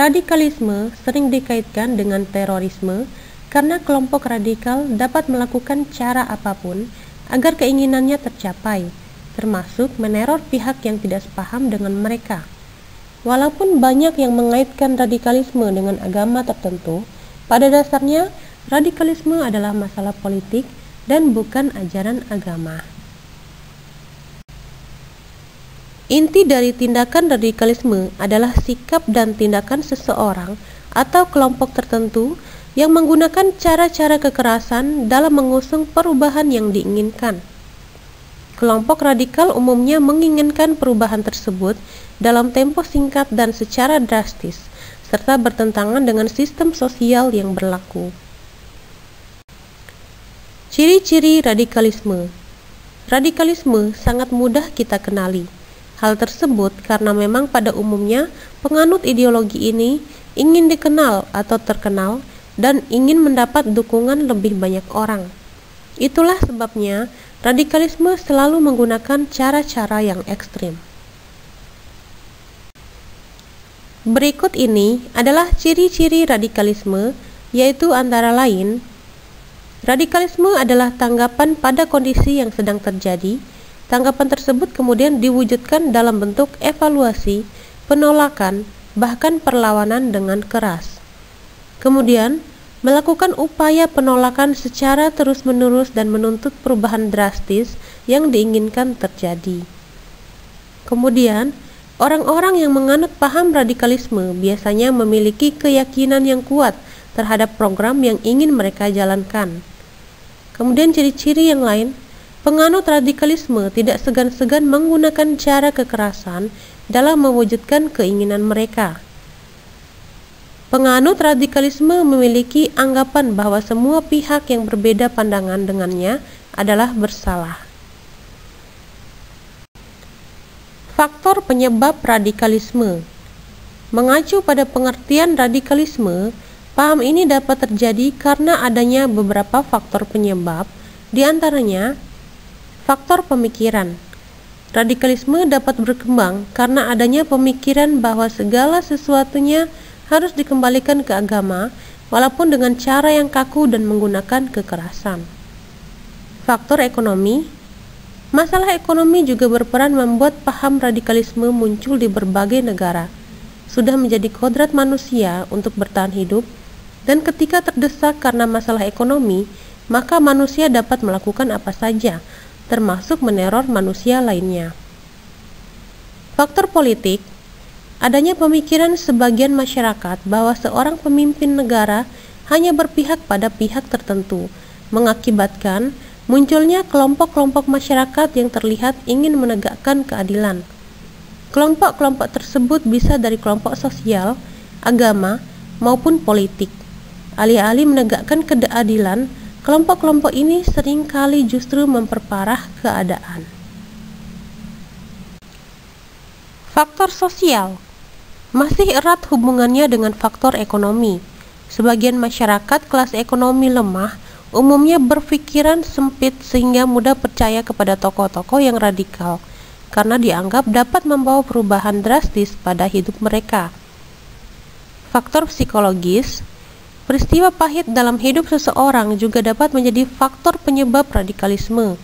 Radikalisme sering dikaitkan dengan terorisme karena kelompok radikal dapat melakukan cara apapun agar keinginannya tercapai, termasuk meneror pihak yang tidak sepaham dengan mereka. Walaupun banyak yang mengaitkan radikalisme dengan agama tertentu, pada dasarnya radikalisme adalah masalah politik dan bukan ajaran agama. Inti dari tindakan radikalisme adalah sikap dan tindakan seseorang atau kelompok tertentu yang menggunakan cara-cara kekerasan dalam mengusung perubahan yang diinginkan. Kelompok radikal umumnya menginginkan perubahan tersebut dalam tempo singkat dan secara drastis, serta bertentangan dengan sistem sosial yang berlaku. Ciri-ciri radikalisme. Radikalisme sangat mudah kita kenali. Hal tersebut karena memang pada umumnya penganut ideologi ini ingin dikenal atau terkenal dan ingin mendapat dukungan lebih banyak orang. Itulah sebabnya radikalisme selalu menggunakan cara-cara yang ekstrim. Berikut ini adalah ciri-ciri radikalisme, yaitu antara lain: radikalisme adalah tanggapan pada kondisi yang sedang terjadi. Tanggapan tersebut kemudian diwujudkan dalam bentuk evaluasi, penolakan, bahkan perlawanan dengan keras. Kemudian, melakukan upaya penolakan secara terus-menerus dan menuntut perubahan drastis yang diinginkan terjadi. Kemudian, orang-orang yang menganut paham radikalisme biasanya memiliki keyakinan yang kuat terhadap program yang ingin mereka jalankan. Kemudian ciri-ciri yang lain: penganut radikalisme tidak segan-segan menggunakan cara kekerasan dalam mewujudkan keinginan mereka. Penganut radikalisme memiliki anggapan bahwa semua pihak yang berbeda pandangan dengannya adalah bersalah. Faktor penyebab radikalisme. Mengacu pada pengertian radikalisme, paham ini dapat terjadi karena adanya beberapa faktor penyebab, di antaranya faktor pemikiran. Radikalisme dapat berkembang karena adanya pemikiran bahwa segala sesuatunya harus dikembalikan ke agama, walaupun dengan cara yang kaku dan menggunakan kekerasan. Faktor ekonomi. Masalah ekonomi juga berperan membuat paham radikalisme muncul di berbagai negara. Sudah menjadi kodrat manusia untuk bertahan hidup, dan ketika terdesak karena masalah ekonomi, maka manusia dapat melakukan apa saja, termasuk meneror manusia lainnya. Faktor politik. Adanya pemikiran sebagian masyarakat bahwa seorang pemimpin negara hanya berpihak pada pihak tertentu, mengakibatkan munculnya kelompok-kelompok masyarakat yang terlihat ingin menegakkan keadilan. Kelompok-kelompok tersebut bisa dari kelompok sosial, agama, maupun politik. Alih-alih menegakkan keadilan, kelompok-kelompok ini seringkali justru memperparah keadaan. Faktor sosial masih erat hubungannya dengan faktor ekonomi. Sebagian masyarakat kelas ekonomi lemah umumnya berpikiran sempit sehingga mudah percaya kepada tokoh-tokoh yang radikal karena dianggap dapat membawa perubahan drastis pada hidup mereka. Faktor psikologis. Peristiwa pahit dalam hidup seseorang juga dapat menjadi faktor penyebab radikalisme.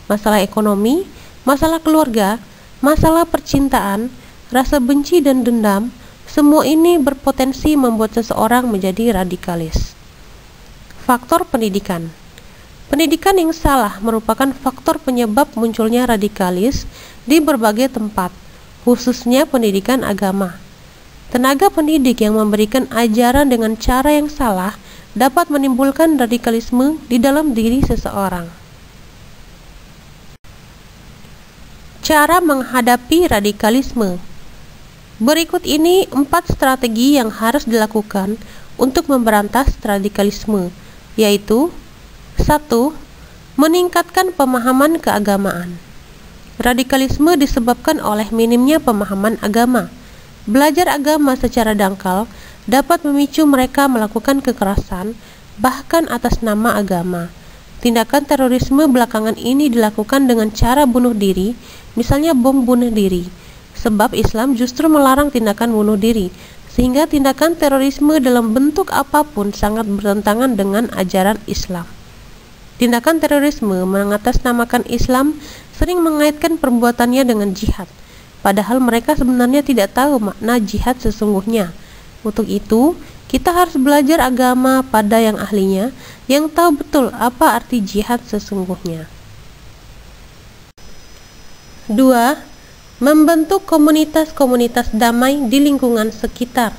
Masalah ekonomi, masalah keluarga, masalah percintaan, rasa benci dan dendam, semua ini berpotensi membuat seseorang menjadi radikalis. Faktor pendidikan. Pendidikan yang salah merupakan faktor penyebab munculnya radikalis di berbagai tempat, khususnya pendidikan agama. Tenaga pendidik yang memberikan ajaran dengan cara yang salah dapat menimbulkan radikalisme di dalam diri seseorang. Cara menghadapi radikalisme. Berikut ini 4 strategi yang harus dilakukan untuk memberantas radikalisme, yaitu 1. Meningkatkan pemahaman keagamaan. Radikalisme disebabkan oleh minimnya pemahaman agama. Belajar agama secara dangkal dapat memicu mereka melakukan kekerasan, bahkan atas nama agama. Tindakan terorisme belakangan ini dilakukan dengan cara bunuh diri, misalnya bom bunuh diri, sebab Islam justru melarang tindakan bunuh diri, sehingga tindakan terorisme dalam bentuk apapun sangat bertentangan dengan ajaran Islam. Tindakan terorisme mengatasnamakan Islam sering mengaitkan perbuatannya dengan jihad, padahal mereka sebenarnya tidak tahu makna jihad sesungguhnya. Untuk itu, kita harus belajar agama pada yang ahlinya, yang tahu betul apa arti jihad sesungguhnya. 2. Membentuk komunitas-komunitas damai di lingkungan sekitar.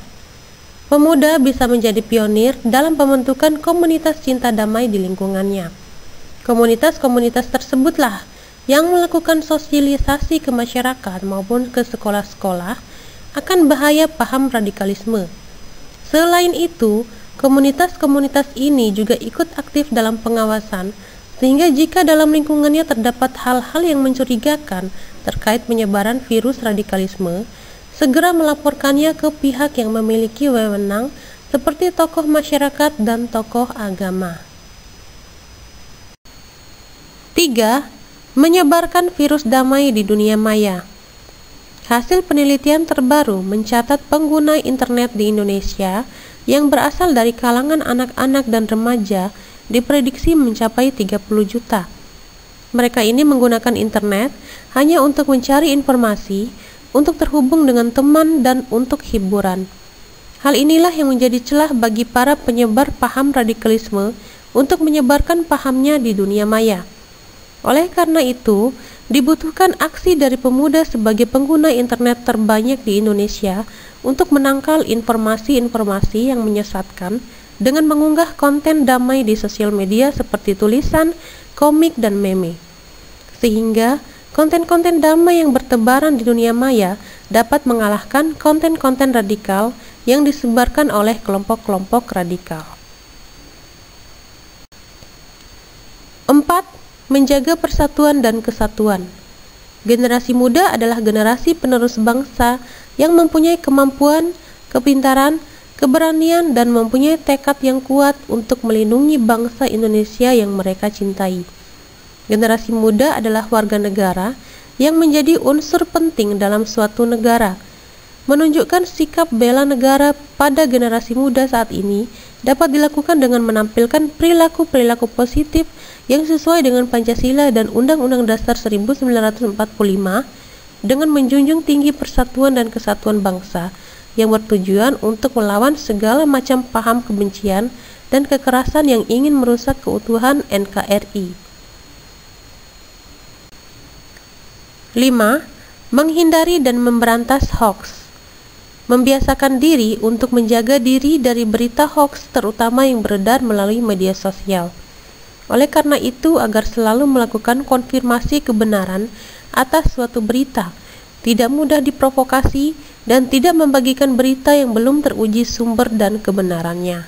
Pemuda bisa menjadi pionir dalam pembentukan komunitas cinta damai di lingkungannya. Komunitas-komunitas tersebutlah yang melakukan sosialisasi ke masyarakat maupun ke sekolah-sekolah akan bahaya paham radikalisme. Selain itu, komunitas-komunitas ini juga ikut aktif dalam pengawasan, sehingga jika dalam lingkungannya terdapat hal-hal yang mencurigakan terkait penyebaran virus radikalisme, segera melaporkannya ke pihak yang memiliki wewenang seperti tokoh masyarakat dan tokoh agama. 3. Menyebarkan virus damai di dunia maya. Hasil penelitian terbaru mencatat pengguna internet di Indonesia yang berasal dari kalangan anak-anak dan remaja diprediksi mencapai 30 juta. Mereka ini menggunakan internet hanya untuk mencari informasi, untuk terhubung dengan teman, dan untuk hiburan. Hal inilah yang menjadi celah bagi para penyebar paham radikalisme untuk menyebarkan pahamnya di dunia maya. Oleh karena itu, dibutuhkan aksi dari pemuda sebagai pengguna internet terbanyak di Indonesia untuk menangkal informasi-informasi yang menyesatkan dengan mengunggah konten damai di sosial media seperti tulisan, komik, dan meme. Sehingga konten-konten damai yang bertebaran di dunia maya dapat mengalahkan konten-konten radikal yang disebarkan oleh kelompok-kelompok radikal. 4. Menjaga persatuan dan kesatuan. Generasi muda adalah generasi penerus bangsa yang mempunyai kemampuan, kepintaran, keberanian, dan mempunyai tekad yang kuat untuk melindungi bangsa Indonesia yang mereka cintai. Generasi muda adalah warga negara yang menjadi unsur penting dalam suatu negara. Menunjukkan sikap bela negara pada generasi muda saat ini dapat dilakukan dengan menampilkan perilaku-perilaku positif yang sesuai dengan Pancasila dan Undang-Undang Dasar 1945 dengan menjunjung tinggi persatuan dan kesatuan bangsa yang bertujuan untuk melawan segala macam paham kebencian dan kekerasan yang ingin merusak keutuhan NKRI. 5. Menghindari dan memberantas hoaks. Membiasakan diri untuk menjaga diri dari berita hoaks, terutama yang beredar melalui media sosial. Oleh karena itu, agar selalu melakukan konfirmasi kebenaran atas suatu berita, tidak mudah diprovokasi, dan tidak membagikan berita yang belum teruji sumber dan kebenarannya.